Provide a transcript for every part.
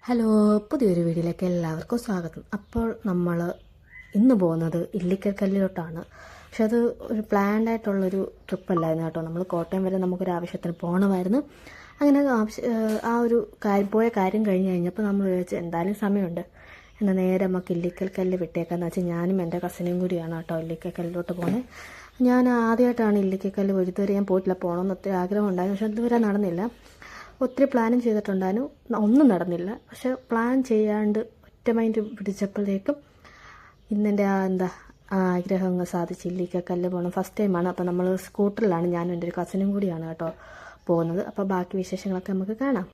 Hello, പുതിയൊരു വീഡിയോയിലേക്ക് എല്ലാവർക്കും സ്വാഗതം. അപ്പോൾ നമ്മൾ ഇന്ന് പോകുന്നത് ഇല്ലിക്കൽക്കല്ലിലോട്ടാണ്. പക്ഷെ അത് ഒരു പ്ലാൻഡ് ആയിട്ടുള്ളൊരു ട്രിപ്പല്ലായിരുന്നു കേട്ടോ. നമ്മൾ കോട്ടയം വരെ നമുക്കൊരു ആവശ്യത്തിന് പോകണമായിരുന്നു. അങ്ങനെ ആ ഒരു കാര്യം കഴിഞ്ഞ് കഴിഞ്ഞപ്പോൾ നമ്മൾ വിചാരിച്ചു എന്തായാലും സമയമുണ്ട്, എന്നാൽ നേരെ നമുക്ക് ഇല്ലിക്കൽക്കല്ല് വിട്ടേക്കാന്ന് വെച്ചാൽ ഞാനും എൻ്റെ കസിനും കൂടിയാണ് കേട്ടോ ഇല്ലിക്കൽക്കല്ലിലോട്ട് പോകുന്നത്. ഞാൻ ആദ്യമായിട്ടാണ് ഇല്ലിക്കൽക്കല്ല് ഇതുവരെ ഞാൻ പോയിട്ടില്ല. പോകണമെന്ന് ഒത്തിരി ആഗ്രഹം ഉണ്ടായിരുന്നു, പക്ഷെ ഇതുവരെ നടന്നില്ല. ഒത്തിരി പ്ലാനും ചെയ്തിട്ടുണ്ടായിരുന്നു, ഒന്നും നടന്നില്ല. പക്ഷെ പ്ലാൻ ചെയ്യാണ്ട് ഒറ്റ മൈൻഡ് പിടിച്ചപ്പോഴേക്കും ഇന്നെൻ്റെ ആഗ്രഹം അങ്ങ് സാധിച്ചു. ഇല്ലിക്കൽക്കല്ല് പോകണം. ഫസ്റ്റ് ടൈമാണ്. അപ്പോൾ നമ്മൾ സ്കൂട്ടറിലാണ്, ഞാനും എൻ്റെ ഒരു കസിനും കൂടിയാണ് കേട്ടോ പോകുന്നത്. അപ്പോൾ ബാക്കി വിശേഷങ്ങളൊക്കെ നമുക്ക് കാണാം.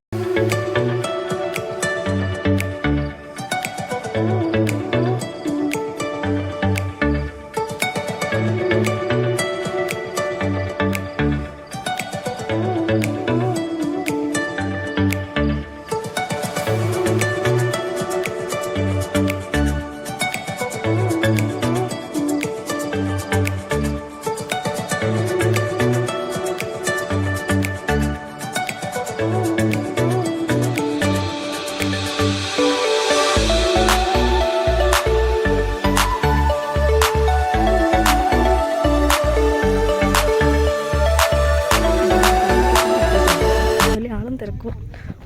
തിരക്കും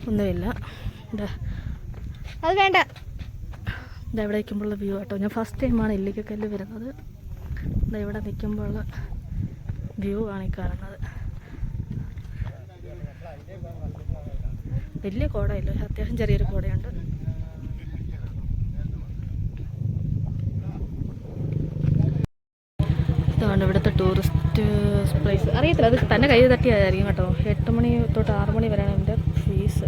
ഒന്നുമില്ല. അത് വേണ്ട. ഇതെവിടെ നിൽക്കുമ്പോഴുള്ള വ്യൂ കേട്ടോ. ഞാൻ ഫസ്റ്റ് ടൈമാണ് ഇല്ലിക്കൽക്കല്ല് വരുന്നത്. ഇവിടെ നിൽക്കുമ്പോഴുള്ള വ്യൂ ആണ് ഈ കാണുന്നത്. വലിയ കോടയില്ല, അത്യാവശ്യം ചെറിയൊരു കോടയുണ്ട്. ഇതാണ് ഇവിടുത്തെ ടൂറിസ്റ്റ് പ്ലേസ്. അറിയത്തില്ല, അത് തന്നെ കൈ തട്ടിയായിരിക്കും കേട്ടോ. 8 മണി തൊട്ട് 6 മണി വരെയാണ് എൻ്റെ ഫീസ്.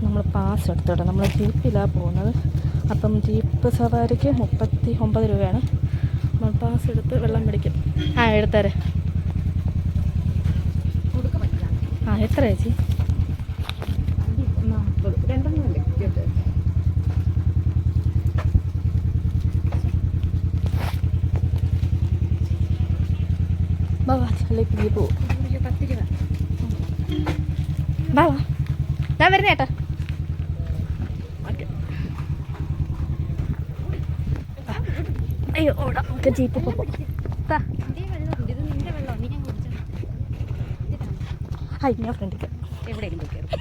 നമ്മൾ പാസ് എടുത്തോട്ടെ. നമ്മൾ ജീപ്പിലാണ് പോകുന്നത്. അപ്പം ജീപ്പ് സവാരിക്ക് 39 രൂപയാണ്. നമ്മൾ പാസ് എടുത്ത് വെള്ളം പിടിക്കും. എടുത്തേരെ. എത്ര ചേച്ചി? 2 ബാബാ ചളിപ്പിക്ക് പോവും. 10 രൂപ. ബാബാ ഞാൻ വരുന്ന ചേട്ടാ. അയ്യോ ഓടാ, നമുക്ക് ജീപ്പ് പോവാം. ഞാൻ ഫ്രണ്ടിക്ക് എവിടെയെങ്കിലും കയറും.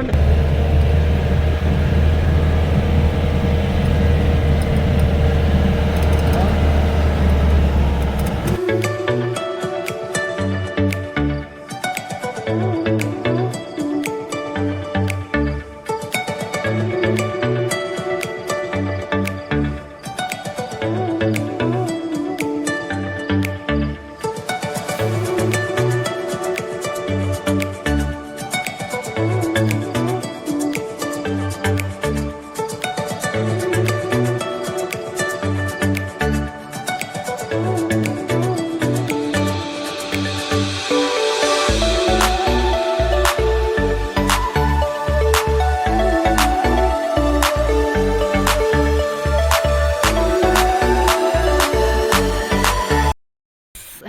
ഉണ്ട്.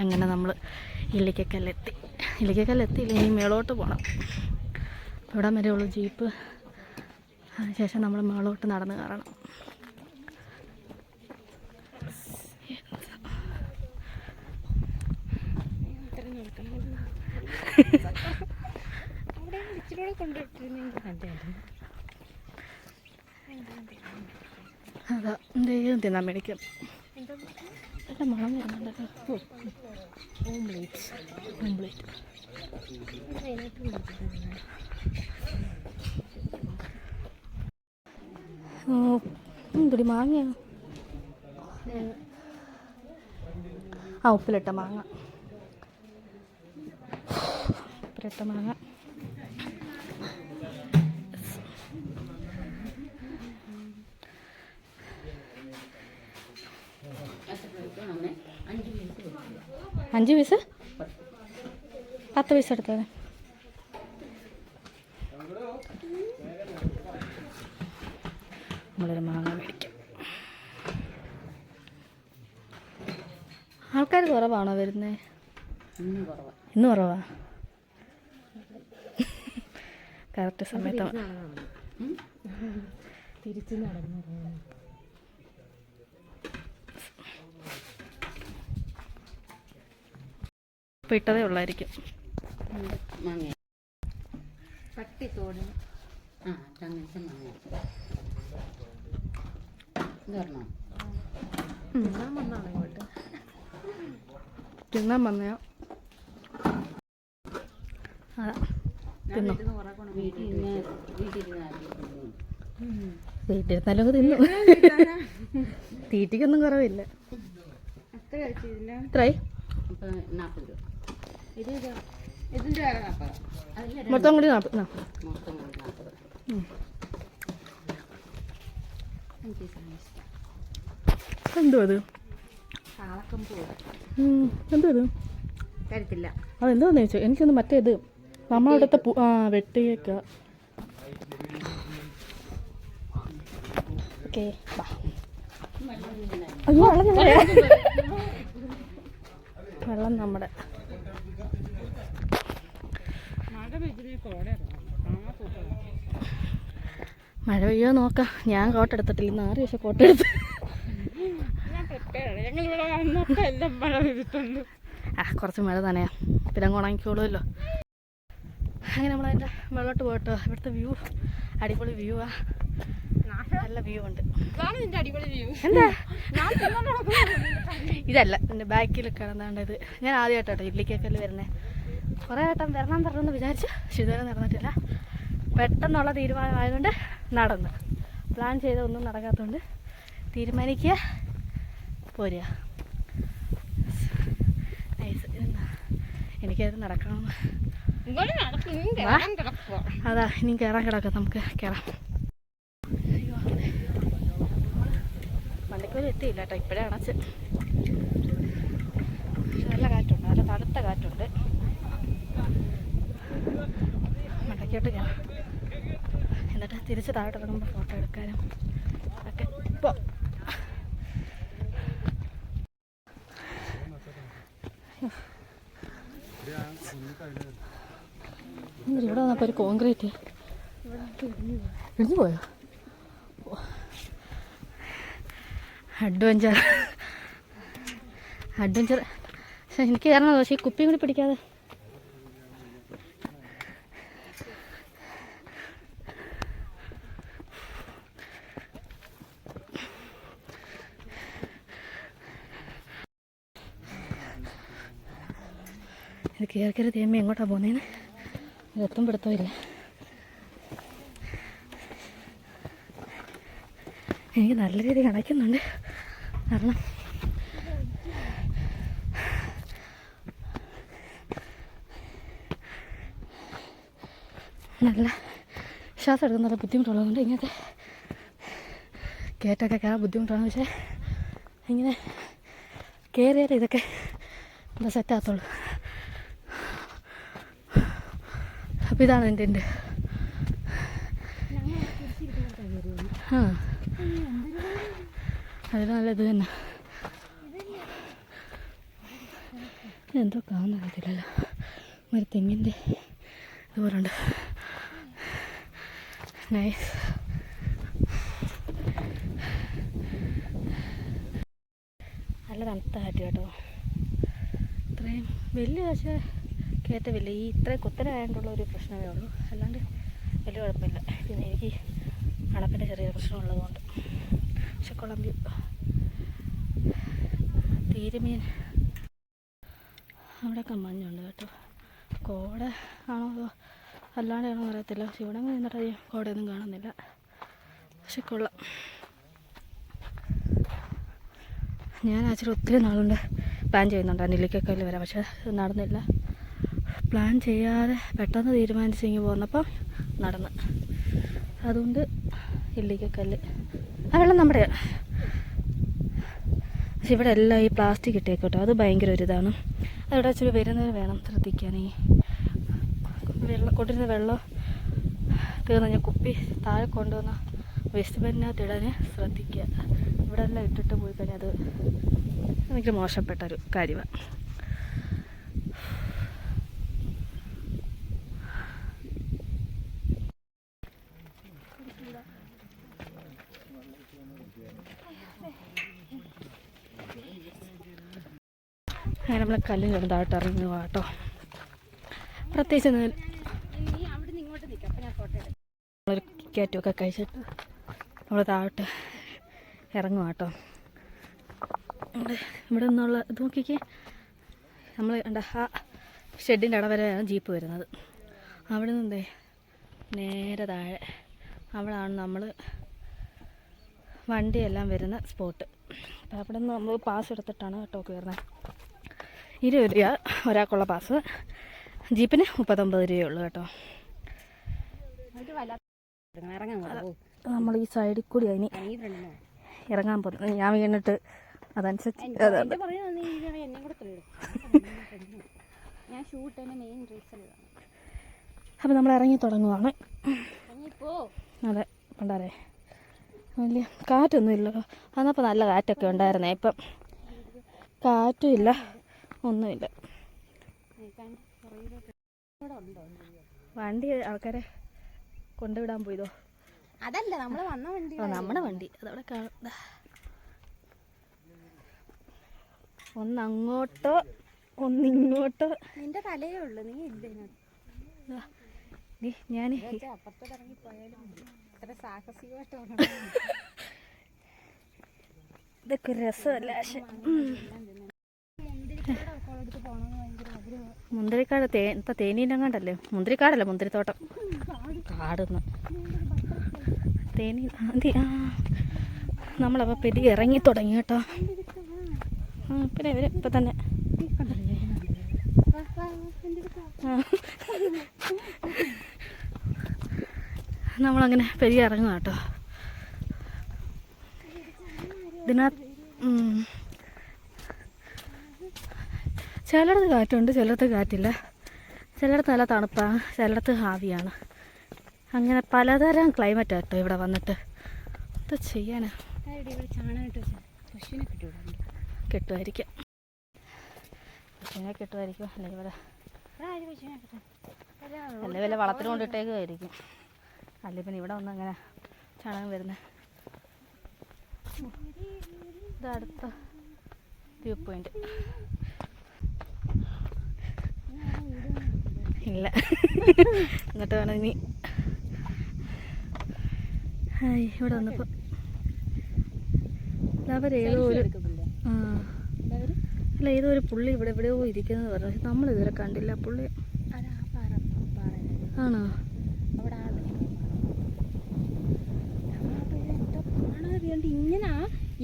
അങ്ങനെ നമ്മൾ ഇല്ലിക്കൽക്കല്ലെത്തി. ഇനി മേളോട്ട് പോകണം. ഇവിടം വരെയുള്ള ജീപ്പ്. അതിനുശേഷം നമ്മൾ മേളോട്ട് നടന്ന് കയറണം. അതാ എന്തെങ്കിലും തിന്നാൻ മേടിക്കും. നല്ല മണം വരുന്നുണ്ടല്ലോ. ഓംപ്ലേറ്റ് എന്തൊരു മാങ്ങയാണ്. ഉപ്പിലിട്ട മാങ്ങ. 5 പൈസ 10 പൈസ എടുത്തത്. നമ്മളൊരു മാങ്ങ മേടിക്കാം. ആൾക്കാർ കുറവാണോ വരുന്നത്? ഇന്ന് കുറവാ. കറക്റ്റ് സമയത്ത് തിരിച്ചു നടന്നു. ഇപ്പം ഇട്ടതേ ഉള്ളായിരിക്കും. പട്ടിത്തോട് തിന്നാൻ വന്നയോ? അതാ തിന്നു. വീട്ടിലിരുന്നാലും തിന്നു. തീറ്റിക്കൊന്നും കുറവില്ല. എത്രയായി? മൊത്തം കൂടി 40. എന്തോ അത്? എന്തോ അത്? തരത്തില്ല. അതെന്തോന്ന് ചോദിച്ചു. എനിക്കൊന്ന് മറ്റേത് നമ്മളവിടുത്തെ വെട്ടിയേക്ക. ഓക്കെ അയ്യോ വെള്ളം നമ്മുടെ മഴ പെയ്യോ നോക്കാം. ഞാൻ കോട്ടെടുത്തിട്ടില്ല. ഇന്ന് 6 ദിവസം കോട്ടെടുത്ത്. കുറച്ച് മഴ തന്നെയാ. പിന്നെ അങ്ങ് ഉണങ്ങിക്കോളുമല്ലോ. അങ്ങനെ നമ്മളതിൻ്റെ വെള്ളോട്ട് പോയിട്ടോ. ഇവിടുത്തെ വ്യൂ അടിപൊളി വ്യൂ ആ. നല്ല വ്യൂ ഉണ്ട്. എന്താ ഇതല്ല എൻ്റെ ബാക്കിൽ കിടന്നാണ്ടത്. ഞാൻ ആദ്യമായിട്ടോ ഇല്ലിക്കക്കല്ല് വരുന്നത്. കുറേ വട്ടം വരണമെന്ന് വിചാരിച്ചു. പക്ഷെ ഇതുവരെ നടന്നിട്ടില്ല. പെട്ടെന്നുള്ള തീരുമാനമായതുകൊണ്ട് നടന്നു. പ്ലാൻ ചെയ്ത ഒന്നും നടക്കാത്തതുകൊണ്ട് തീരുമാനിക്കുക, പോരുക. നൈസ്. എനിക്കത് നടക്കണമെന്ന്. അതാ ഇനിയും കയറാൻ കിടക്കാം. നമുക്ക് കയറാം. വണ്ടിക്കൂര് എത്തിയില്ല കേട്ടോ. ഇപ്പോഴേ അണച്ച്. നല്ല കാറ്റുണ്ട്. നല്ല തണുത്ത കാറ്റുണ്ട്. മടക്കോട്ട് കയറാം. എന്നിട്ട് തിരിച്ച് താഴോട്ട് ഇറങ്ങുമ്പോൾ ഫോട്ടോ എടുക്കാനും ഒക്കെ ഇപ്പോൾ ഇവിടെ വന്നപ്പോൾ ഒരു കോൺക്രീറ്റ് ഇടിഞ്ഞു പോയോ? അഡ്വഞ്ചർ പക്ഷെ എനിക്ക് കയറണം. പക്ഷേ ഈ കുപ്പിയും കൂടി പിടിക്കാതെ ഇത് കയറി തേമ്മ എങ്ങോട്ടാണ് പോകുന്നതെന്ന് ഇതൊത്തും പിടുത്തമില്ല. എനിക്ക് നല്ല രീതിയിൽ അണയ്ക്കുന്നുണ്ട്. കാരണം നല്ല ശ്വാസം എടുക്കുന്ന നല്ല ബുദ്ധിമുട്ടുള്ളതുകൊണ്ട് ഇങ്ങനത്തെ കയറ്റൊക്കെ കയറാൻ ബുദ്ധിമുട്ടാണ്. പക്ഷേ ഇങ്ങനെ കയറിയാലേ ഇതൊക്കെ എന്താ സെറ്റാകത്തുള്ളൂ. അപ്പോൾ ഇതാണ് എൻ്റെ അതിൽ നല്ല ഇത് തന്നെ. എന്തോ കാണാൻ അറിയത്തില്ലല്ലോ. ഒരു തെങ്ങിൻ്റെ ഇതുപോലുണ്ട്. നൈസ്. നല്ല തണുത്ത കാറ്റ് കേട്ടോ. ഇത്രയും വലിയ പക്ഷേ കയറ്റമില്ല. ഈ ഇത്രയും കുത്തനായിട്ടുള്ള ഒരു പ്രശ്നമേ ഉള്ളൂ. അല്ലാണ്ട് വലിയ കുഴപ്പമില്ല. പിന്നെ എനിക്ക് അണപ്പിൻ്റെ ചെറിയ പ്രശ്നമുള്ളതുകൊണ്ട്. പക്ഷെ കുളമ്പി തീരുമീൻ അവിടെയൊക്കെ മഞ്ഞുണ്ട് കേട്ടോ. കോട ആണോ അതോ അല്ലാണ്ടാണോ അറിയത്തില്ല. പക്ഷെ ഇവിടെ നിന്നിട്ട് അധികം കോടയൊന്നും കാണുന്നില്ല. പക്ഷെ കൊള്ളാം. ഞാൻ ആക്ച്വലി ഒത്തിരി നാളുകൊണ്ട് പ്ലാൻ ചെയ്യുന്നുണ്ട് നെല്ലിക്കക്കല്ല് വരാം. പക്ഷെ നടന്നില്ല. പ്ലാൻ ചെയ്യാതെ പെട്ടെന്ന് തീരുമാനിച്ചെങ്കിൽ പോന്നപ്പോൾ നടന്ന്. അതുകൊണ്ട് ഇല്ലിക്കക്കല്ല് ആ വെള്ളം നമ്മുടെ. പക്ഷെ ഇവിടെ എല്ലാം ഈ പ്ലാസ്റ്റിക് ഇട്ടേക്കോട്ടോ. അത് ഭയങ്കര ഒരിതാണ്. അതിവിടെ ഇച്ചിരി വരുന്നത് വേണം ശ്രദ്ധിക്കാൻ. ഈ വെള്ളം കൊണ്ടിരുന്ന വെള്ളം തീർന്നു കഴിഞ്ഞാൽ കുപ്പി താഴെ കൊണ്ടുവന്ന വേസ്റ്റ് ബിന്നിനകത്ത് ഇടാൻ ശ്രദ്ധിക്കുക. ഇവിടെ എല്ലാം ഇട്ടിട്ട് പോയി കഴിഞ്ഞാൽ അത് എനിക്ക് മോശപ്പെട്ടൊരു കാര്യമാണ്. അങ്ങനെ നമ്മൾ കല്ലിൽ ചെറുതായിട്ട് ഇറങ്ങി കേട്ടോ. പ്രത്യേകിച്ച് നമ്മളൊരു കയറ്റമൊക്കെ കഴിച്ചിട്ട് നമ്മൾ താഴോട്ട് ഇറങ്ങുക കേട്ടോ. ഇവിടെ നിന്നുള്ള ഇത് നോക്കിക്കേ, നമ്മൾ ആ ഷെഡിൻ്റെ അവിടെ വരെയാണ് ജീപ്പ് വരുന്നത്. അവിടെ നിന്നേ നേരെ താഴെ അവിടെയാണ് നമ്മൾ വണ്ടിയെല്ലാം വരുന്ന സ്പോട്ട്. അപ്പോൾ അവിടെ നിന്ന് നമ്മൾ പാസ് എടുത്തിട്ടാണ് കേട്ടോ കയറുന്നത്. 20 രൂപ ഒരാൾക്കുള്ള പാസ്. ജീപ്പിന് 39 രൂപയുള്ളൂ കേട്ടോ. നമ്മൾ ഈ സൈഡിൽ കൂടി അതിന് ഇറങ്ങാൻ പോകുന്നത്. ഞാൻ വീണിട്ട് അതനുസരിച്ച് അപ്പം നമ്മൾ ഇറങ്ങി തുടങ്ങുവാണ്. അതെ, പണ്ടാരേ വലിയ കാറ്റൊന്നും ഇല്ല. അന്നപ്പോൾ നല്ല കാറ്റൊക്കെ ഉണ്ടായിരുന്നേ. ഇപ്പം കാറ്റും ഇല്ല, ഒന്നുമില്ല. വണ്ടി ആൾക്കാരെ കൊണ്ടുവിടാൻ പോയതോ? അതല്ല, നമ്മൾ വന്ന വണ്ടി. നമ്മുടെ വണ്ടി അതവിടെ കാണും. ഒന്നങ്ങോട്ടോ ഒന്നിങ്ങോട്ടോ. നിന്റെ തലയേ ഉള്ളു, നീ ഇല്ല. ഞാൻ അപ്പുറത്തോട്ട് ഇറങ്ങി പോയാലും അത്ര സാഹസികമായിട്ട് ഇതൊക്കെ രസമല്ല. മുന്തിരിക്കാട് തേനീനങ്ങാണ്ടല്ലേ? മുന്തിരിക്കാടല്ലേ, മുന്തിരിത്തോട്ടം. കാടുന്ന് തേനീ നമ്മളപ്പോൾ പെരി ഇറങ്ങി തുടങ്ങി കേട്ടോ. പിന്നെ ഇവർ ഇപ്പം തന്നെ നമ്മളങ്ങനെ പെരി ഇറങ്ങുക കേട്ടോ. ഇതിനകത്ത് ചിലയിടത്ത് കാറ്റുണ്ട്, ചിലയിടത്ത് കാറ്റില്ല. ചിലയിടത്ത് നല്ല തണുപ്പാണ്, ചിലയിടത്ത് ആവിയാണ്. അങ്ങനെ പലതരം ക്ലൈമറ്റ് കേട്ടോ ഇവിടെ വന്നിട്ട്. എന്താ ചെയ്യാനാ? കിട്ടുമായിരിക്കും, പശുവിനെ കിട്ടുമായിരിക്കും. അല്ലെങ്കിൽ വല്ല വളത്തിന് കൊണ്ടിട്ടേക്കുമായിരിക്കും. അല്ലെങ്കിൽ പിന്നെ ഇവിടെ വന്ന് അങ്ങനെ ചാണകം വരുന്നത്. ഇതടുത്ത വ്യൂ പോയിന്റ് ഇല്ല. എന്നിട്ട് വേണം ഇനി ഇവിടെ വന്നപ്പോൾ അവരേതോ ഒരു അല്ല ഏതോ ഒരു പുള്ളി ഇവിടെ എവിടെയോ ഇരിക്കുന്നത് പറഞ്ഞു. പക്ഷെ നമ്മളിതുവരെ കണ്ടില്ല പുള്ളി. ആണോ? ഇങ്ങനെ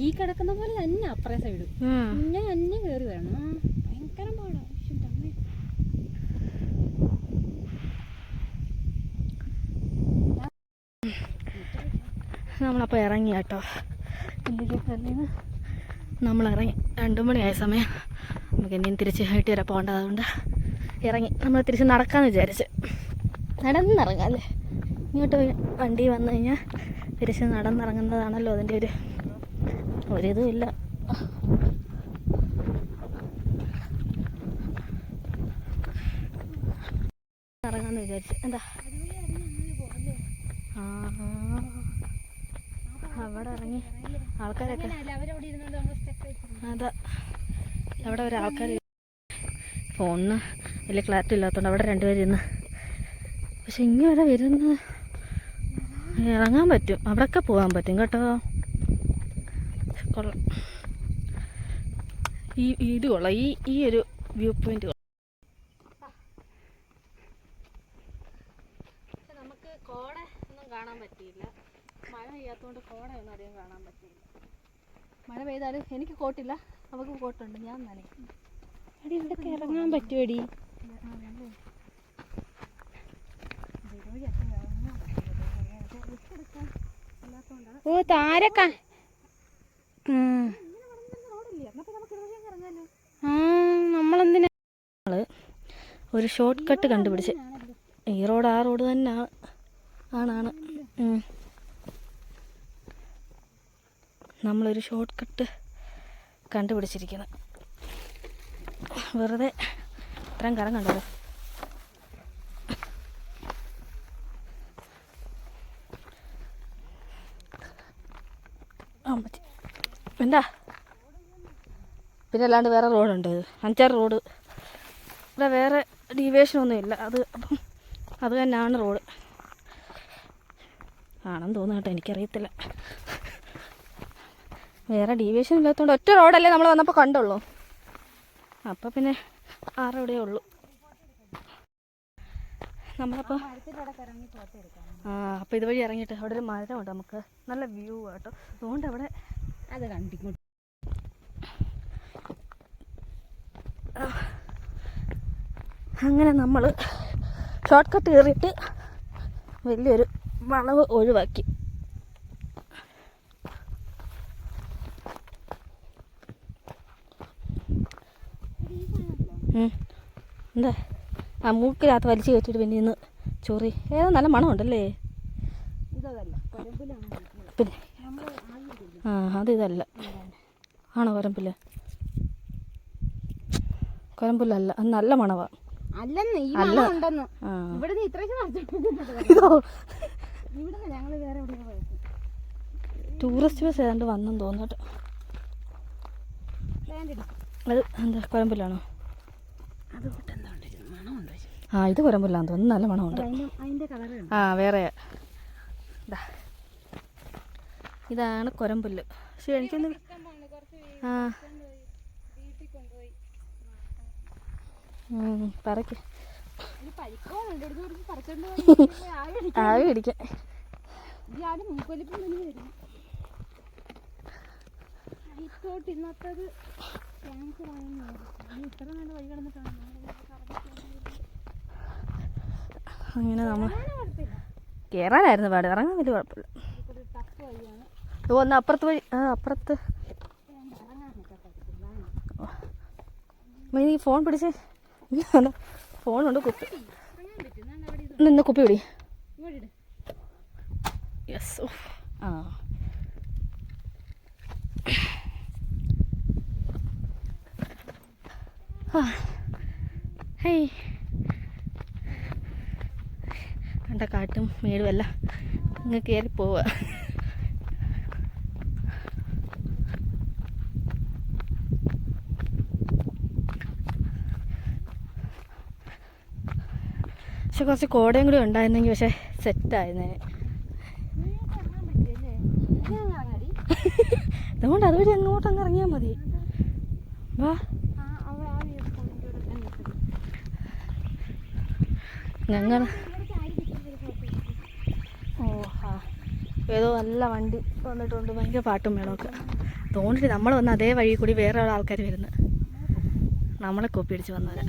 ഈ കിടക്കുന്ന പോലെ തന്നെ അപ്പുറേ സൈഡ് ഇങ്ങനെ തന്നെ കയറി വേണം. ഭയങ്കര പാടാ. നമ്മളപ്പോൾ ഇറങ്ങി കേട്ടോ. ഇല്ലിക്കല്ലിന്ന് നമ്മളിറങ്ങി. 2 മണിയായ സമയം. നമുക്ക് ഇനിയും തിരിച്ച് വീട്ടിൽ വരെ പോകേണ്ടത്. അതുകൊണ്ട് ഇറങ്ങി. നമ്മൾ തിരിച്ച് നടക്കാമെന്ന് വിചാരിച്ച്. നടന്നിറങ്ങാം അല്ലേ? ഇങ്ങോട്ട് വണ്ടി വന്നു കഴിഞ്ഞാൽ തിരിച്ച് നടന്നിറങ്ങുന്നതാണല്ലോ അതിൻ്റെ ഒരിതും ഇല്ല. ഇറങ്ങാമെന്ന് വിചാരിച്ച്. എന്താ അവിടെ ഇറങ്ങി ആൾക്കാരൊക്കെ. അതാ അവിടെ ഒരു ആൾക്കാർ ഫോണിന് വലിയ ക്ലാരിറ്റി ഇല്ലാത്തതുകൊണ്ട് അവിടെ 2 പേര് ഇന്ന്. പക്ഷെ ഇങ്ങനെ വരുന്ന ഇറങ്ങാൻ പറ്റും, അവിടെയൊക്കെ പോകാൻ പറ്റും കേട്ടോ. കൊള്ളാം, ഇത് കൊള്ളാം. ഈ ഒരു വ്യൂ പോയിന്റ് കൊള്ളാം. പക്ഷെ നമുക്ക് കോട ഒന്നും കാണാൻ പറ്റിയില്ല. മഴ പെയ്യാത്തതുകൊണ്ട് കോടയൊന്നും അധികം കാണാൻ പറ്റിയില്ല. മഴ പെയ്താലും എനിക്ക് കോട്ടില്ല, അവൾക്ക് കോട്ടുണ്ട്. ഞാൻ നനയും. എടി ഇവിടെയൊക്കെ ഇറങ്ങാൻ പറ്റുമടി? ഓ താരക്ക നമ്മളെന്തിനാ ഒരു ഷോർട്ട് കട്ട് കണ്ടുപിടിച്ച്. ഈ റോഡ് ആ റോഡ് തന്നെ ആണ്. നമ്മളൊരു ഷോർട്ട് കട്ട് കണ്ടുപിടിച്ചിരിക്കുന്നത്. വെറുതെ ഇത്രയും കറങ്ങണ്ടല്ലോ. എന്താ പിന്നെ അല്ലാണ്ട് വേറെ റോഡുണ്ട്, 5-6 റോഡ്. ഇവിടെ വേറെ ഡീവിയേഷനൊന്നുമില്ല. അപ്പം അത് തന്നെയാണ് റോഡ് ആണെന്ന് തോന്നുന്നു കേട്ടോ, എനിക്കറിയത്തില്ല. വേറെ ഡീവിയേഷൻ ഇല്ലാത്തതുകൊണ്ട് ഒറ്റ റോഡല്ലേ നമ്മൾ വന്നപ്പോൾ കണ്ടുള്ളൂ. അപ്പം പിന്നെ 6 എവിടെയേ ഉള്ളൂ. നമ്മളപ്പോൾ അപ്പോൾ ഇതുവഴി ഇറങ്ങിയിട്ട് അവിടെ ഒരു മരമുണ്ട്, നമുക്ക് നല്ല വ്യൂ കേട്ടോ. അതുകൊണ്ട് അവിടെ അത് കണ്ടിങ്ങോട്ട് അങ്ങനെ നമ്മൾ ഷോർട്ട് കട്ട് കയറിയിട്ട് വലിയൊരു വളവ് ഒഴിവാക്കി. എന്താ ആ മൂക്കിനകത്ത് വലിച്ചു കയറ്റിയിട്ട് പിന്നെ ഇന്ന് ചൊറി ഏതാ നല്ല മണമുണ്ടല്ലേ. പിന്നെ അതിതല്ല ആണോ കൊരമ്പില്ല? കൊരമ്പില്ലല്ല, അത് നല്ല മണമാണ്. ടൂറിസ്റ്റ് ബസ് ഏതാണ്ട് വന്നെന്ന് തോന്നുന്നു. അത് എന്താ കൊരമ്പില്ലാണോ? ഇത് കൊരമ്പില്ലാന്ന് തോന്നുന്നു, നല്ല മണമുണ്ട്. വേറെ ഇതാണ് കൊരമ്പുല്ല്. പക്ഷെ എനിക്കൊന്ന് പറയ്ക്ക് ആവി പിടിക്കാൻ. അങ്ങനെ നമ്മൾ കയറാനായിരുന്നു പാട്, ഇറങ്ങാൻ വലിയ കുഴപ്പമില്ല. ഇത് വന്ന് അപ്പുറത്ത് വഴി അപ്പുറത്ത് നീ ഫോൺ പിടിച്ച് ഫോണുണ്ട്, കുപ്പി നിന്ന് കുപ്പി പിടി. യെസ്. ഹേയ് കണ്ട കാട്ടും മേടും എല്ലാം ഇങ്ങ് കയറി പോവുക. പക്ഷെ കുറച്ച് കോടയും കൂടി ഉണ്ടായിരുന്നെങ്കിൽ പക്ഷെ സെറ്റായിരുന്നേ. അതുകൊണ്ട് അതുവഴി അങ്ങോട്ടങ്ങ് ഇറങ്ങിയാൽ മതി. വാ ഞങ്ങൾ ഏതോ നല്ല വണ്ടി വന്നിട്ടുണ്ട്, ഭയങ്കര പാട്ടും വേണമൊക്കെ തോന്നിട്ട് നമ്മൾ വന്ന് അതേ വഴി കൂടി വേറെ ആൾക്കാർ വരുന്നത്, നമ്മളെ കോപ്പി അടിച്ച് വന്നവരെ.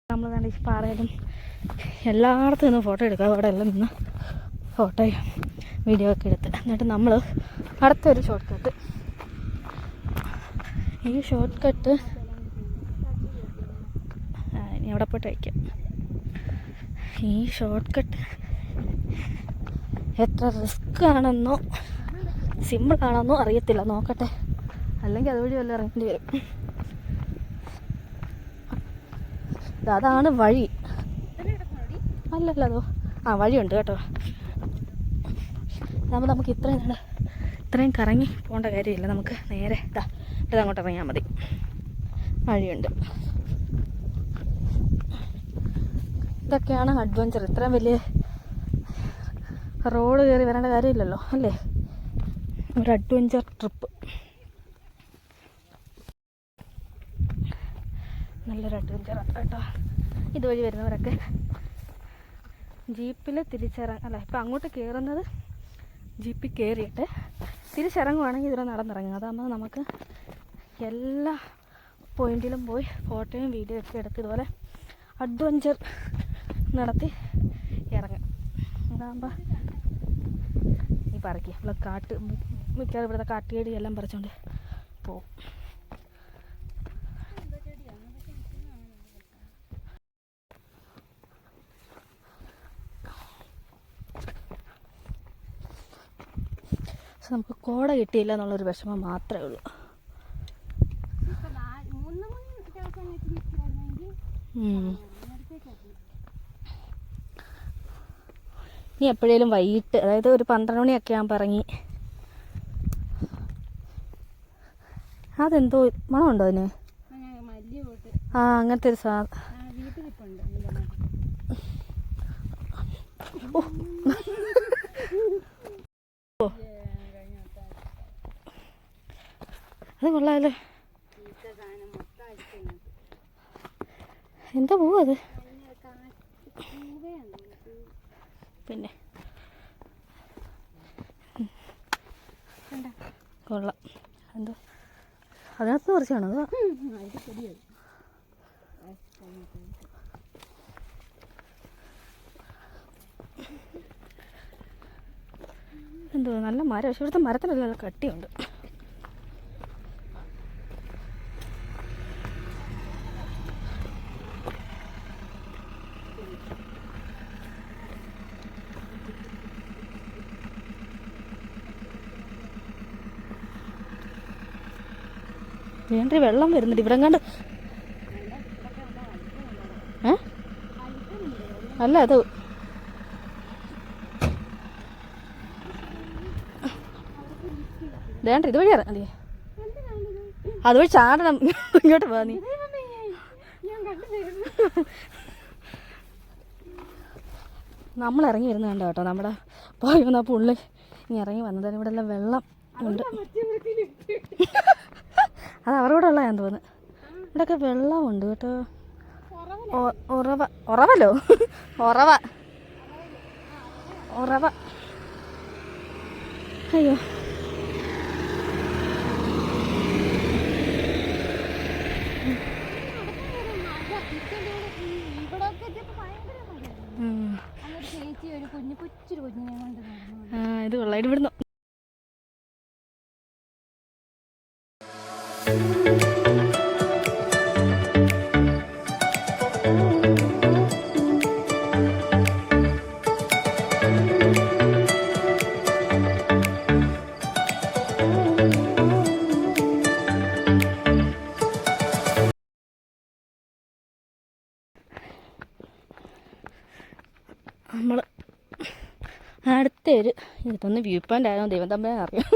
നമ്മൾ കണ്ട ഈ പാറയിലും എല്ലായിടത്തും നിന്ന് ഫോട്ടോ എടുക്കുക. അവിടെ എല്ലാം നിന്ന് ഫോട്ടോയും വീഡിയോ ഒക്കെ എടുത്ത് എന്നിട്ട് നമ്മൾ അടുത്തൊരു ഷോർട്ട് കട്ട്. ഈ ഷോർട്ട് കട്ട് ഇനി അവിടെ പോയിട്ട് വയ്ക്കാം. ഈ ഷോർട്ട് കട്ട് എത്ര റിസ്ക് ആണെന്നോ സിമ്പിൾ ആണെന്നോ അറിയത്തില്ല, നോക്കട്ടെ. അല്ലെങ്കിൽ അതുവഴി വല്ല ഇറങ്ങേണ്ടി വരും. അതാണ് വഴി. അല്ലല്ലോ വഴിയുണ്ട് കേട്ടോ. അതാകുമ്പോൾ നമുക്ക് ഇത്രയും കറങ്ങി പോകേണ്ട കാര്യമില്ല. നമുക്ക് നേരെ ഇതങ്ങോട്ട് ഇറങ്ങിയാൽ മതി, വഴിയുണ്ട്. ഇതൊക്കെയാണ് അഡ്വഞ്ചർ. ഇത്രയും വലിയ റോഡ് കയറി വരേണ്ട കാര്യമില്ലല്ലോ അല്ലേ. ഒരു അഡ്വഞ്ചർ ട്രിപ്പ്, നല്ലൊരു അഡ്വഞ്ചറാണ് കേട്ടോ. ഇതുവഴി വരുന്നവരൊക്കെ ജീപ്പിൽ അല്ല ഇപ്പം അങ്ങോട്ട് കയറുന്നത് ജീപ്പിൽ കയറിയിട്ട് തിരിച്ചിറങ്ങുവാണെങ്കിൽ ഇതിൽ നടന്നിറങ്ങുക. അതാകുമ്പോൾ നമുക്ക് എല്ലാ പോയിന്റിലും പോയി ഫോട്ടോയും വീഡിയോ ഒക്കെ എടുത്ത് ഇതുപോലെ അഡ്വഞ്ചർ നടത്തി ഇറങ്ങും. അതാകുമ്പോൾ ഈ പറക്കി ഇവിടെ മിക്കവാറും ഇവിടുത്തെ കാട്ടുകേടി എല്ലാം പറിച്ചുകൊണ്ട് പോവും. പക്ഷെ നമുക്ക് കോട കിട്ടിയില്ല എന്നുള്ളൊരു വിഷമം മാത്രമേ ഉള്ളൂ. ഇനി എപ്പോഴേലും വൈകിട്ട്, അതായത് ഒരു 12 മണിയൊക്കെ ആകുമ്പോൾ ഇറങ്ങി. അതെന്തോ മണമുണ്ടോ അതിന്? ആ, അങ്ങനത്തെ ഒരു സാധനം. അത് കൊള്ളാമല്ലോ. എന്താ പോവാ അത്? പിന്നെ കൊള്ളാം. എന്തോ അതിനകത്ത് കുറച്ചാണോ? അതോ എന്തോ നല്ല മരം. പക്ഷെ ഇവിടുത്തെ മരത്തിനല്ല നല്ല കട്ടിയുണ്ട്. വേണ്ടി വെള്ളം വരുന്നുണ്ട് ഇവിടെ കണ്ട്. അല്ല, അത് വേണ്ട, ഇതുവഴി അല്ലേ? അതുവഴി ചാടണം. ഇങ്ങോട്ട് പോവാ നീ. നമ്മൾ ഇറങ്ങി വരുന്ന കണ്ടോ കേട്ടോ. നമ്മുടെ പോയി വന്ന പുള്ളി ഇനി ഇറങ്ങി വന്നതാണ്. ഇവിടെ എല്ലാം വെള്ളം ഉണ്ട്. അത് അവരോട് ഉള്ളതാന്ന് തോന്നുന്നു. ഇവിടെയൊക്കെ വെള്ളമുണ്ട് കേട്ടോ. ഉറവല്ലോ. ഉറവ. അയ്യോ, ഇത് കൊള്ളാം. ഇവിടുന്ന് നമ്മൾ അടുത്തൊരു ഇതൊന്ന് വ്യൂ പോയിൻ്റ് ആയിരുന്നു. ദൈവം തമ്മിൽ അറിയാം.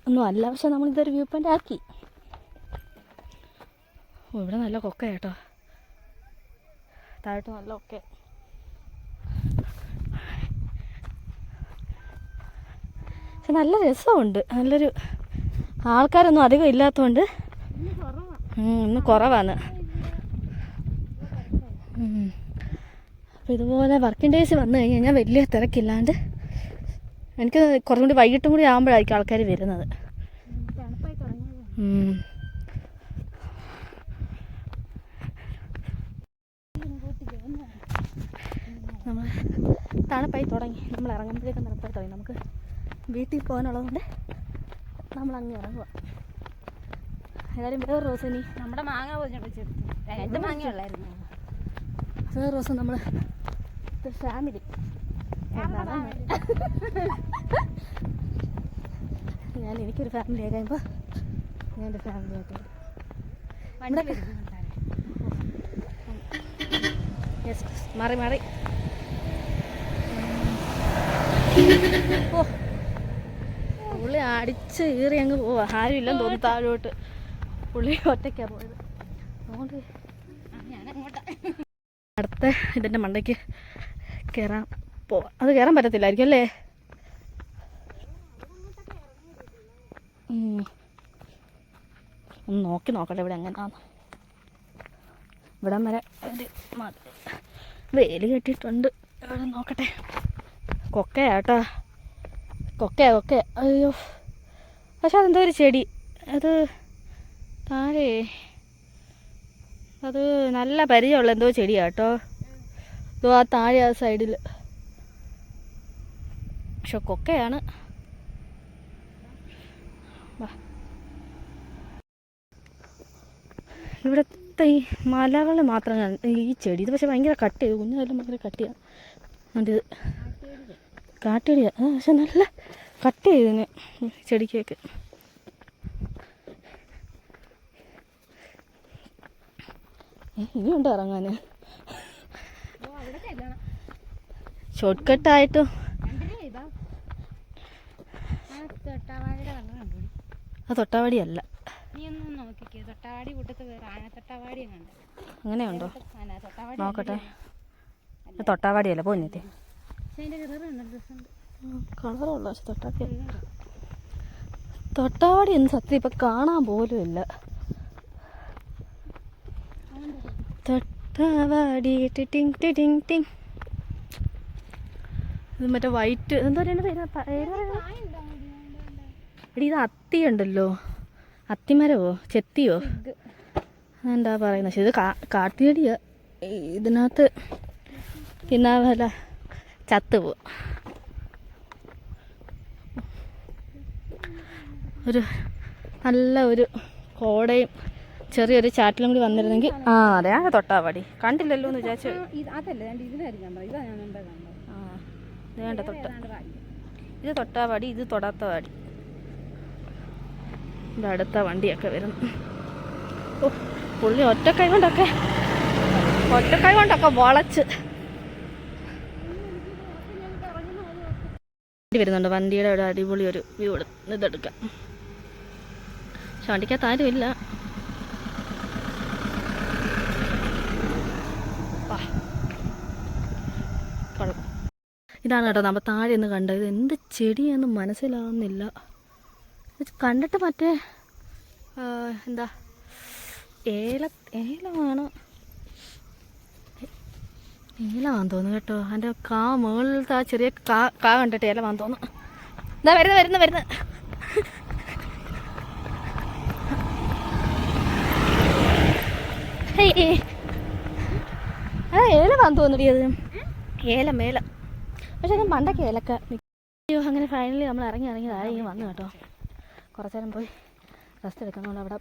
ഒന്നും അല്ല, പക്ഷെ നമ്മളിതൊരു വ്യൂ പോയിൻ്റ് ആക്കി. ഓ, ഇവിടെ നല്ല കൊക്ക കേട്ടോ. താഴോട്ട് നല്ല കൊക്ക. പക്ഷെ നല്ല രസമുണ്ട്. നല്ലൊരു ആൾക്കാരൊന്നും അധികം ഇല്ലാത്തതുകൊണ്ട് ഇന്ന് കുറവാണ്. അപ്പോൾ ഇതുപോലെ വർക്കിംഗ് ഡേയ്സ് വന്നു കഴിഞ്ഞാൽ വലിയ തിരക്കില്ലാണ്ട്, എനിക്ക് കുറച്ചും കൂടി വൈകിട്ടും കൂടി ആകുമ്പോഴായിരിക്കും ആൾക്കാർ വരുന്നത്. നമ്മൾ തണുപ്പായി തുടങ്ങി. നമ്മൾ ഇറങ്ങുമ്പോഴേക്കും തണുപ്പായി തുടങ്ങി. നമുക്ക് വീട്ടിൽ പോകാനുള്ളതുകൊണ്ട് നമ്മളങ്ങ് ഇറങ്ങുക. ഏതായാലും വേറെ ദിവസം ഇനി നമ്മുടെ മാങ്ങ പൊതിഞ്ഞെടുത്ത് 2 മാങ്ങ ഉള്ളായിരുന്നു. വേറെ ദിവസം നമ്മൾ ഫാമിലി എനിക്കൊരു ഫാമിലി ആയി കഴിയുമ്പോൾ ഞാൻ എൻ്റെ ഫാമിലി ആയിട്ട് മാറി ഓ, പുള്ളി അടിച്ച് കീറി അങ്ങ് പോവാ. ആരും ഇല്ലെന്ന് തോന്നുന്നു താഴോട്ട്. പുള്ളി ഒറ്റയ്ക്കാണ് പോയത്. അതുകൊണ്ട് അടുത്ത ഇതിൻ്റെ മണ്ടയ്ക്ക് കയറാൻ പോവാം. അത് കയറാൻ പറ്റത്തില്ലായിരിക്കും അല്ലേ? ഒന്ന് നോക്കട്ടെ ഇവിടെ എങ്ങനെയാന്ന്. ഇവിടം വരെ ഒരു വേലി കെട്ടിയിട്ടുണ്ട്. ഇവിടെ നോക്കട്ടെ. കൊക്കയാട്ടോ, കൊക്ക. അയ്യോ, പക്ഷെ അതെന്തോ ഒരു ചെടി. അത് താഴെ അത് നല്ല പരിചയമുള്ള എന്തോ ചെടിയാട്ടോ. ഇതോ ആ താഴെ ആ സൈഡിൽ. പക്ഷെ കൊക്കയാണ്. ഇവിടുത്തെ ഈ മലകൾ മാത്രം ഈ ചെടി. ഇത് പക്ഷെ ഭയങ്കര കട്ടിയാണ്. കുഞ്ഞായാലും ഭയങ്കര കട്ടിയാണ്. അത് കാട്ടിടിയാണ്. പക്ഷെ നല്ല കട്ട് ചെയ്തതിന് ചെടിക്കൊക്കെ. ഇനിയുണ്ട് ഇറങ്ങാൻ. ഷോർട്ട് കട്ടായിട്ട് അത് തൊട്ടാവാടിയല്ല. അങ്ങനെയുണ്ടോ? നോക്കട്ടെ. തൊട്ടാവാടിയല്ല പോന്നിട്ട് കളറുള്ള. പക്ഷെ തൊട്ടാവാടി ഒന്നും സത്യം ഇപ്പം കാണാൻ പോലും ഇല്ല. തൊട്ടാവാടി ടിങ് ടിങ് ടിങ്. ഇത് മറ്റേ വൈറ്റ് എന്താ പറയുക എടി, ഇത് അത്തിയുണ്ടല്ലോ, അത്തിമരവോ ചെത്തിയോ എന്താ പറയുന്നത്. പക്ഷെ ഇത് കാട്ടുചെടിയാ. ഇതിനകത്ത് പിന്നെ വല്ല ചത്തുപോവും. ഒരു നല്ല ഒരു കോടയും ചെറിയൊരു ചാറ്റിലും കൂടി വന്നിരുന്നെങ്കിൽ. ആ അതെ, ആ തൊട്ടാവാടി കണ്ടില്ലല്ലോ എന്ന് വിചാരിച്ചു. വേണ്ട ഇത് തൊട്ടാവാടി, ഇത് തൊടാത്ത വാടി. ഇത് അടുത്ത വണ്ടിയൊക്കെ വരുന്നു. ഓ പുള്ളി ഒറ്റക്കൈ കൊണ്ടൊക്കെ വളച്ച് വരുന്നുണ്ട്. വണ്ടിയുടെ ഒരു അടിപൊളി ഒരു വ്യൂ ഇതെടുക്കാം. പക്ഷെ വണ്ടിക്കകത്ത് ആരും ഇല്ല. ഇതാണ് കേട്ടോ നമ്മൾ താഴെ നിന്ന് കണ്ടത്. ഇത് എന്ത് ചെടിയാണെന്ന് മനസ്സിലാവുന്നില്ല. കണ്ടിട്ട് മറ്റേ എന്താ ഏലമാണ് തോന്നുന്നു കേട്ടോ. അതിൻ്റെ മുകളിലത്തെ ആ ചെറിയ കാ കണ്ടിട്ട് ഏലമാന്ന് തോന്നുന്നു. എന്താ വരുന്ന ഏലമാന്ന് തോന്നുന്നു. അത് ഏലം. പക്ഷെ അത് പണ്ടൊക്കെ ഏലക്ക. അയ്യോ, അങ്ങനെ ഫൈനലി നമ്മൾ ഇറങ്ങി താഴെ വന്നു കേട്ടോ. കുറച്ച് നേരം പോയി റെസ്റ്റ് എടുക്കുന്നതുകൊണ്ട് അവിടെ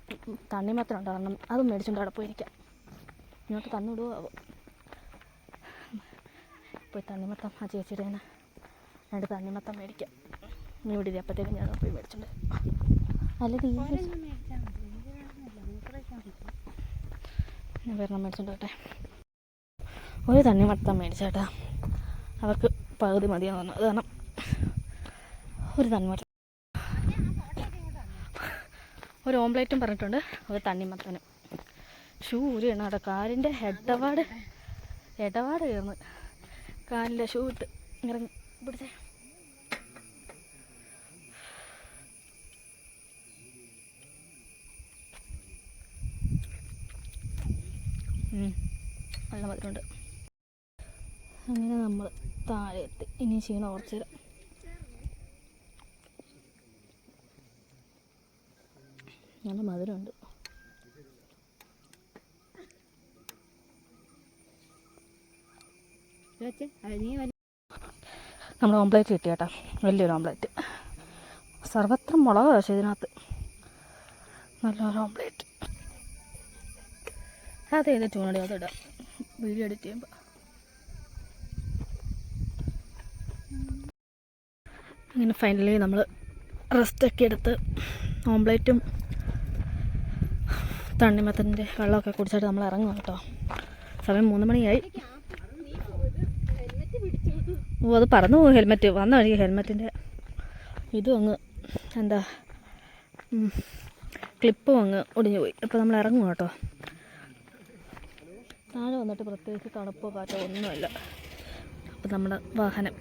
തണ്ണിമത്തം ഉണ്ടാകണം. അതും മേടിച്ചുകൊണ്ട് അവിടെ പോയിരിക്കാം. ഇങ്ങോട്ട് തന്നിടുവോ ആവോ. പോയി തണ്ണിമത്തം ആ ചേച്ചിയുടെ 2 തണ്ണിമത്തം മേടിക്കാം. നീ ഇവിടെ അപ്പോഴത്തേക്കും ഞാൻ പോയി മേടിച്ചിട്ടുണ്ട്. അല്ലെങ്കിൽ ഞാൻ വരണം മേടിച്ചിട്ടുണ്ട് കേട്ടെ. ഒരു തണ്ണിമത്തം മേടിച്ചേട്ടാ. അവർക്ക് പകുതി മതിയെന്ന് പറഞ്ഞു. അത് കാരണം ഒരു തണ്ണിമത്തം, ഒരു ഓംപ്ലേറ്റും പറഞ്ഞിട്ടുണ്ട്, ഒരു തണ്ണിമത്തനും. ഷൂ ഊരിയാണ് കേട്ടോ. കാലിൻ്റെ ഇടപാട് കയറുന്നു. കാലിൻ്റെ ഷൂ ഇട്ട് ഇറങ്ങി പിടിച്ചേ. നല്ല മധുരമുണ്ട്. അങ്ങനെ നമ്മൾ താഴെ എത്തി. ഇനി ക്ഷീണം കുറച്ച് തരാം. നല്ല മധുരമുണ്ട്. നമ്മൾ ഓംപ്ലേറ്റ് കിട്ടി കേട്ടോ. വലിയൊരു ഓംപ്ലേറ്റ്. സർവത്ര മുളക്. പക്ഷേ ഇതിനകത്ത് നല്ലൊരു ഓംപ്ലേറ്റ്. അത് ചെയ്തിട്ട് വേണടി അതിടാം വീഡിയോ എഡിറ്റ് ചെയ്യുമ്പോൾ. അങ്ങനെ ഫൈനലി നമ്മൾ റെസ്റ്റൊക്കെ എടുത്ത് ഓംപ്ലേറ്റും തണ്ണിമത്തൻ്റെ വെള്ളമൊക്കെ കുടിച്ചിട്ട് നമ്മൾ ഇറങ്ങും കേട്ടോ. സമയം 3 മണിയായി. ഓ അത് പറന്നു പോകും ഹെൽമെറ്റ്. വന്ന വഴി ഹെൽമെറ്റിൻ്റെ ഇതും അങ്ങ് എന്താ ക്ലിപ്പും അങ്ങ് ഒടിഞ്ഞു പോയി. അപ്പോൾ നമ്മൾ ഇറങ്ങും കേട്ടോ. താഴെ വന്നിട്ട് പ്രത്യേകിച്ച് തണുപ്പോ കാറ്റോ ഒന്നുമല്ല. അപ്പോൾ നമ്മുടെ വാഹനം,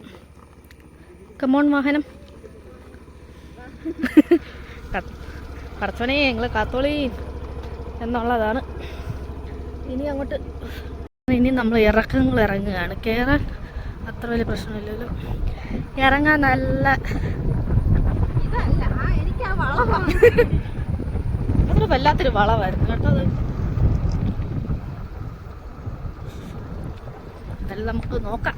കമോൺ വാഹനം, പടച്ചോനെ ഞങ്ങൾ കാത്തോളി എന്നുള്ളതാണ്. ഇനി നമ്മൾ ഇറങ്ങുകയാണ്. കയറാൻ അത്ര വലിയ പ്രശ്നമില്ലല്ലോ. ഇറങ്ങാൻ നല്ല അതൊരു വല്ലാത്തൊരു വളവായിരുന്നു കേട്ടോ. അത് അതെല്ലാം നമുക്ക് നോക്കാം.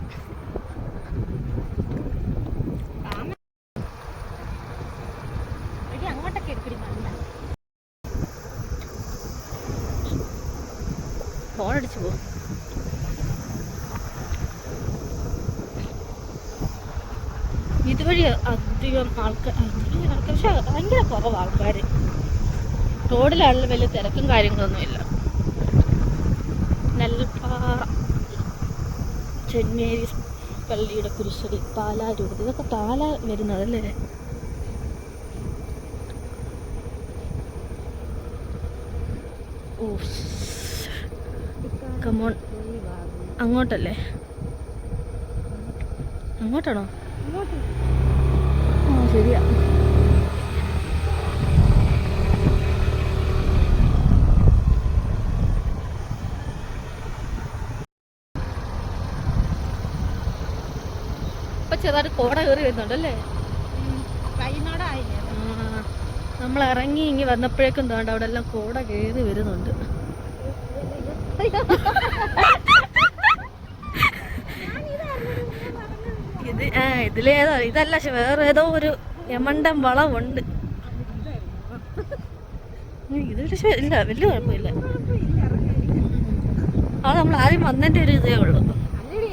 അങ്ങോട്ടൊക്കെ എടുക്കടി ഫോണടിച്ചു പോകും. ഇതുവഴി അധികം ആൾക്കാർ, പക്ഷെ ഭയങ്കര കുറവ് ആൾക്കാർ. റോഡിലാണെങ്കിലും വലിയ തിരക്കും കാര്യങ്ങളൊന്നുമില്ല. നെൽപ്പാറ, സെന്റ് മേരീസ് പള്ളിയുടെ കുരിശടി, പാലാരൂപത, ഇതൊക്കെ പാല വരുന്നതല്ലേ? ഓ കമോൺ, അങ്ങോട്ടല്ലേ? അങ്ങോട്ടാണോ? ആ ശരിയാ. ഇപ്പൊ ചെറുതായിട്ട് കോട കയറി വരുന്നുണ്ടല്ലേ? നമ്മൾ ഇറങ്ങി ഇങ്ങി വന്നപ്പോഴേക്കും തോണ്ട അവിടെ എല്ലാം കോട കയറി വരുന്നുണ്ട്. ഇതിലേതോ ഇതല്ല, വേറെ ഏതോ ഒരു യമണ്ടൻ വളവുണ്ട്. ഇത് പക്ഷെ ഇല്ല, വലിയ കുഴപ്പമില്ല. അത് നമ്മൾ ആദ്യം വന്നതിന്റെ ഒരു ഇതേ ഉള്ളൂ.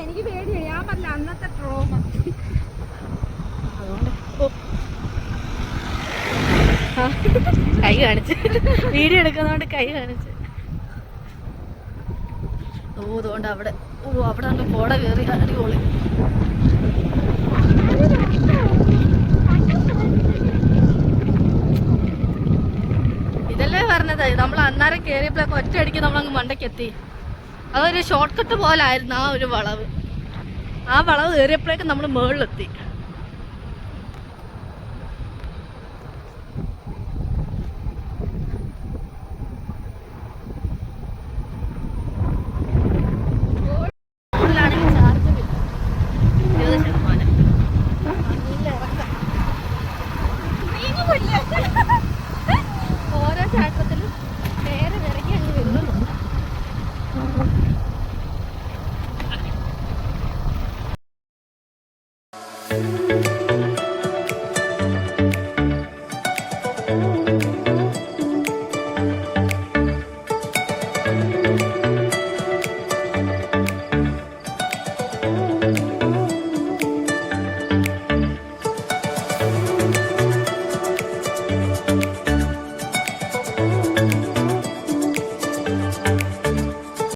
എനിക്ക് പേടിയാ, ഞാൻ പറഞ്ഞ അന്നത്തെ ട്രോമ. അതുകൊണ്ട് കൈ കാണിച്ച് വീഡിയോ എടുക്കുന്നതുകൊണ്ട് കൈ കാണിച്ച്. അതുകൊണ്ട് അവിടെ അവിടെ നല്ല കോട കയറി അടിപൊളി. ഇതല്ലേ പറഞ്ഞത്, നമ്മൾ അന്നേരം കയറിയപ്പോഴൊക്കെ ഒറ്റയടിക്ക് നമ്മളങ്ങ് മണ്ടയ്ക്കെത്തി. അതൊരു ഷോർട്ട് കട്ട് പോലായിരുന്നു ആ ഒരു വളവ്. ആ വളവ് കയറിയപ്പോഴേക്കും നമ്മൾ മുകളിലെത്തി. ഓരോ ചാട്ടത്തിലും നേരെ ഇറങ്ങി അങ്ങ് വരുന്നുണ്ട്.